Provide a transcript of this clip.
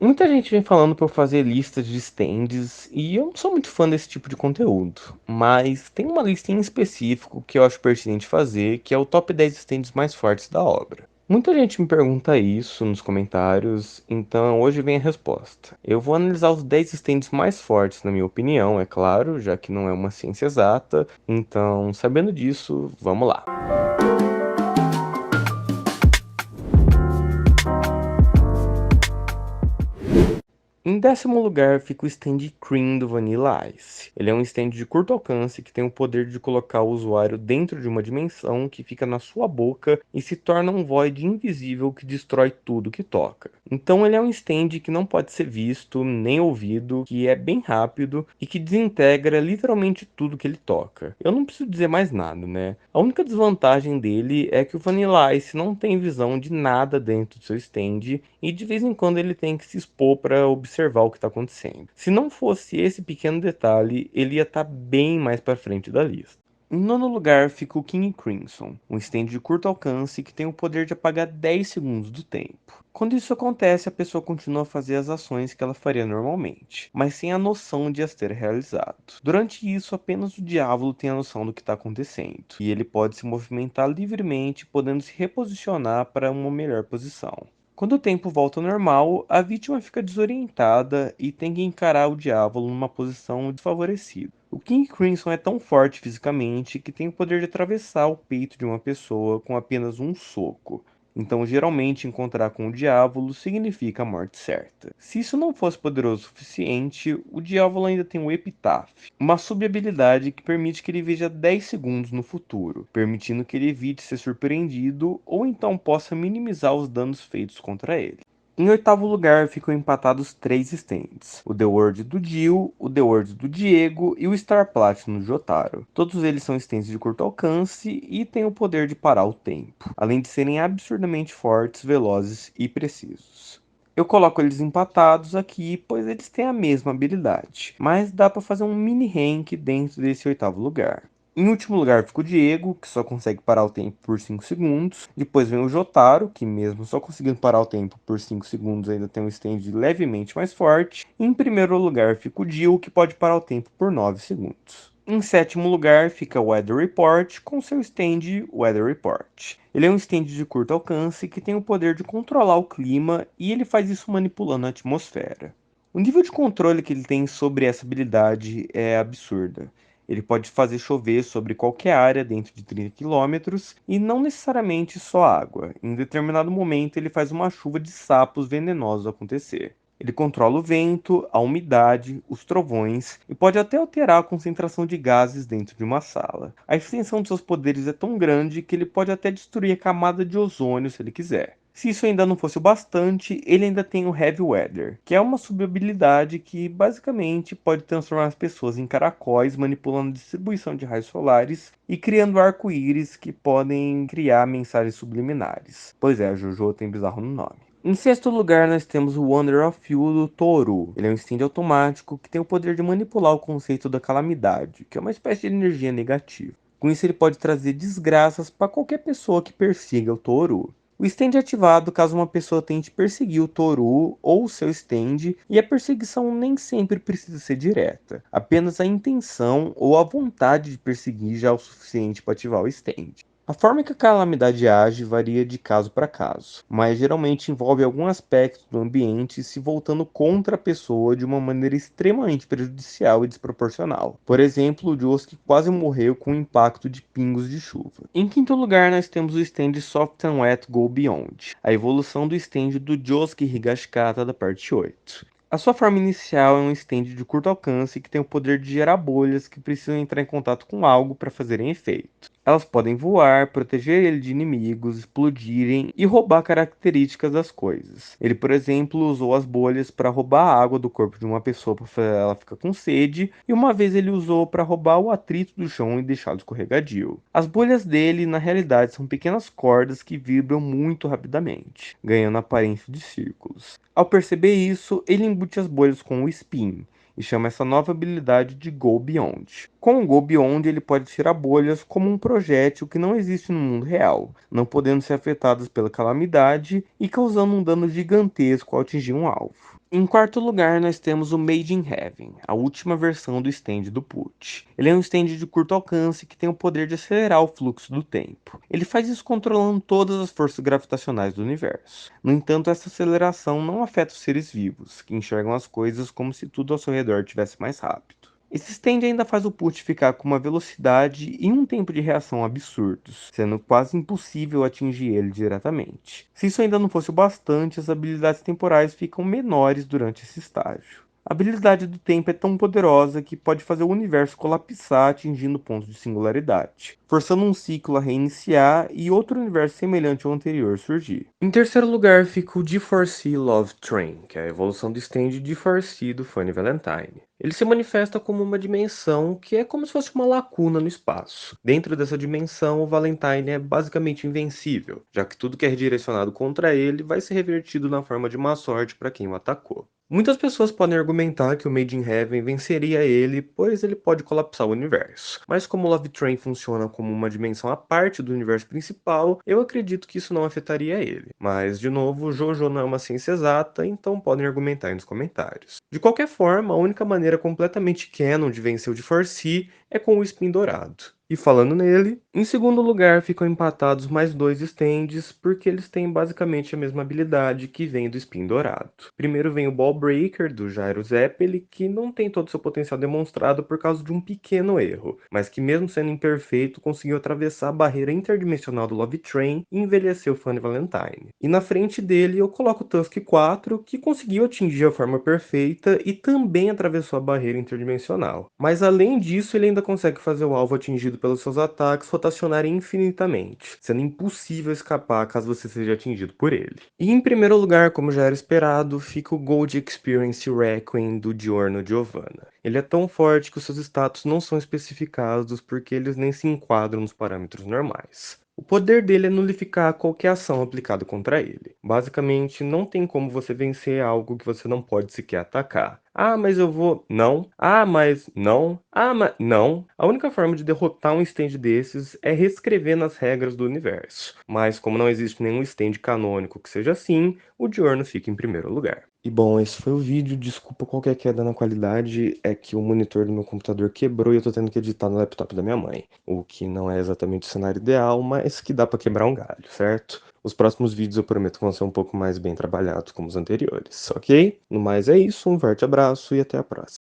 Muita gente vem falando para eu fazer listas de stands e eu não sou muito fã desse tipo de conteúdo, mas tem uma lista em específico que eu acho pertinente fazer, que é o top 10 stands mais fortes da obra. Muita gente me pergunta isso nos comentários, então hoje vem a resposta. Eu vou analisar os 10 stands mais fortes, na minha opinião, é claro, já que não é uma ciência exata, então sabendo disso, vamos lá. Em décimo lugar fica o stand Cream do Vanilla Ice. Ele é um stand de curto alcance que tem o poder de colocar o usuário dentro de uma dimensão que fica na sua boca e se torna um void invisível que destrói tudo que toca. Então ele é um stand que não pode ser visto nem ouvido, que é bem rápido e que desintegra literalmente tudo que ele toca. Eu não preciso dizer mais nada, né? A única desvantagem dele é que o Vanilla Ice não tem visão de nada dentro do seu stand e de vez em quando ele tem que se expor para observar o que está acontecendo. Se não fosse esse pequeno detalhe, ele ia estar bem mais para frente da lista. Em nono lugar fica o King Crimson, um stand de curto alcance que tem o poder de apagar 10 segundos do tempo. Quando isso acontece, a pessoa continua a fazer as ações que ela faria normalmente, mas sem a noção de as ter realizado. Durante isso, apenas o diabo tem a noção do que está acontecendo, e ele pode se movimentar livremente, podendo se reposicionar para uma melhor posição. Quando o tempo volta ao normal, a vítima fica desorientada e tem que encarar o diabo numa posição desfavorecida. O King Crimson é tão forte fisicamente que tem o poder de atravessar o peito de uma pessoa com apenas um soco. Então, geralmente, encontrar com o diabo significa a morte certa. Se isso não fosse poderoso o suficiente, o diabo ainda tem o Epitaph, uma sub-habilidade que permite que ele veja 10 segundos no futuro, permitindo que ele evite ser surpreendido ou então possa minimizar os danos feitos contra ele. Em oitavo lugar ficam empatados três stands, o The World do Dio, o The World do Diego e o Star Platinum do Jotaro. Todos eles são stands de curto alcance e têm o poder de parar o tempo, além de serem absurdamente fortes, velozes e precisos. Eu coloco eles empatados aqui, pois eles têm a mesma habilidade, mas dá para fazer um mini rank dentro desse oitavo lugar. Em último lugar fica o Diego, que só consegue parar o tempo por 5 segundos. Depois vem o Jotaro, que mesmo só conseguindo parar o tempo por 5 segundos ainda tem um stand levemente mais forte. E em primeiro lugar fica o Dio, que pode parar o tempo por 9 segundos. Em sétimo lugar fica o Weather Report com seu stand Weather Report. Ele é um stand de curto alcance que tem o poder de controlar o clima e ele faz isso manipulando a atmosfera. O nível de controle que ele tem sobre essa habilidade é absurda. Ele pode fazer chover sobre qualquer área dentro de 30 quilômetros e não necessariamente só água. Em determinado momento, ele faz uma chuva de sapos venenosos acontecer. Ele controla o vento, a umidade, os trovões e pode até alterar a concentração de gases dentro de uma sala. A extensão de seus poderes é tão grande que ele pode até destruir a camada de ozônio se ele quiser. Se isso ainda não fosse o bastante, ele ainda tem o Heavy Weather, que é uma sub-habilidade que basicamente pode transformar as pessoas em caracóis, manipulando a distribuição de raios solares e criando arco-íris que podem criar mensagens subliminares. Pois é, a Jojo tem bizarro no nome. Em sexto lugar, nós temos o Wonder of You do Toru. Ele é um stand automático que tem o poder de manipular o conceito da calamidade, que é uma espécie de energia negativa. Com isso, ele pode trazer desgraças para qualquer pessoa que persiga o Toru. O stand é ativado caso uma pessoa tente perseguir o Toru ou o seu stand, e a perseguição nem sempre precisa ser direta. Apenas a intenção ou a vontade de perseguir já é o suficiente para ativar o stand. A forma que a calamidade age varia de caso para caso, mas geralmente envolve algum aspecto do ambiente se voltando contra a pessoa de uma maneira extremamente prejudicial e desproporcional. Por exemplo, o Josuke quase morreu com o impacto de pingos de chuva. Em quinto lugar, nós temos o stand Soft and Wet Go Beyond, a evolução do stand do Josuke Higashikata da parte 8. A sua forma inicial é um stand de curto alcance que tem o poder de gerar bolhas que precisam entrar em contato com algo para fazerem efeito. Elas podem voar, proteger ele de inimigos, explodirem e roubar características das coisas. Ele, por exemplo, usou as bolhas para roubar a água do corpo de uma pessoa para fazer ela ficar com sede, e uma vez ele usou para roubar o atrito do chão e deixá-lo escorregadio. As bolhas dele, na realidade, são pequenas cordas que vibram muito rapidamente, ganhando a aparência de círculos. Ao perceber isso, ele embute as bolhas com o Spin, e chama essa nova habilidade de Go Beyond. Com o Go Beyond, ele pode tirar bolhas como um projétil que não existe no mundo real, não podendo ser afetadas pela calamidade e causando um dano gigantesco ao atingir um alvo. Em quarto lugar, nós temos o Made in Heaven, a última versão do stand do Put. Ele é um stand de curto alcance que tem o poder de acelerar o fluxo do tempo. Ele faz isso controlando todas as forças gravitacionais do universo. No entanto, essa aceleração não afeta os seres vivos, que enxergam as coisas como se tudo ao seu redor tivesse mais rápido. Esse stand ainda faz o Put ficar com uma velocidade e um tempo de reação absurdos, sendo quase impossível atingir ele diretamente. Se isso ainda não fosse o bastante, as habilidades temporais ficam menores durante esse estágio. A habilidade do tempo é tão poderosa que pode fazer o universo colapsar atingindo pontos de singularidade, forçando um ciclo a reiniciar e outro universo semelhante ao anterior surgir. Em terceiro lugar fica o D4C Love Train, que é a evolução do stand D4C do Funny Valentine. Ele se manifesta como uma dimensão que é como se fosse uma lacuna no espaço. Dentro dessa dimensão, o Valentine é basicamente invencível, já que tudo que é direcionado contra ele vai ser revertido na forma de má sorte para quem o atacou. Muitas pessoas podem argumentar que o Made in Heaven venceria ele, pois ele pode colapsar o universo. Mas como o Love Train funciona como uma dimensão à parte do universo principal, eu acredito que isso não afetaria ele. Mas, de novo, Jojo não é uma ciência exata, então podem argumentar aí nos comentários. De qualquer forma, a única maneira completamente canon de vencer o de Forcy é com o Spin Dourado. E falando nele, em segundo lugar ficam empatados mais dois stands, porque eles têm basicamente a mesma habilidade que vem do Spin Dourado. Primeiro vem o Ball Breaker, do Gyro Zeppeli, que não tem todo o seu potencial demonstrado por causa de um pequeno erro, mas que mesmo sendo imperfeito, conseguiu atravessar a barreira interdimensional do Love Train e envelhecer o Funny Valentine. E na frente dele eu coloco o Tusk 4, que conseguiu atingir a forma perfeita e também atravessou a barreira interdimensional. Mas além disso, ele ainda consegue fazer o alvo atingido pelos seus ataques rotacionarem infinitamente, sendo impossível escapar caso você seja atingido por ele. E em primeiro lugar, como já era esperado, fica o Gold Experience Requiem do Giorno Giovanna. Ele é tão forte que os seus status não são especificados porque eles nem se enquadram nos parâmetros normais. O poder dele é nulificar qualquer ação aplicada contra ele. Basicamente, não tem como você vencer algo que você não pode sequer atacar. Ah, mas eu vou. Não. Ah, mas não. Ah, mas não. A única forma de derrotar um stand desses é reescrevendo as regras do universo. Mas como não existe nenhum stand canônico que seja assim, o Diorno fica em primeiro lugar. E bom, esse foi o vídeo. Desculpa qualquer queda na qualidade, é que o monitor do meu computador quebrou e eu tô tendo que editar no laptop da minha mãe. O que não é exatamente o cenário ideal, mas que dá pra quebrar um galho, certo? Os próximos vídeos eu prometo que vão ser um pouco mais bem trabalhados como os anteriores, ok? No mais é isso, um forte abraço e até a próxima.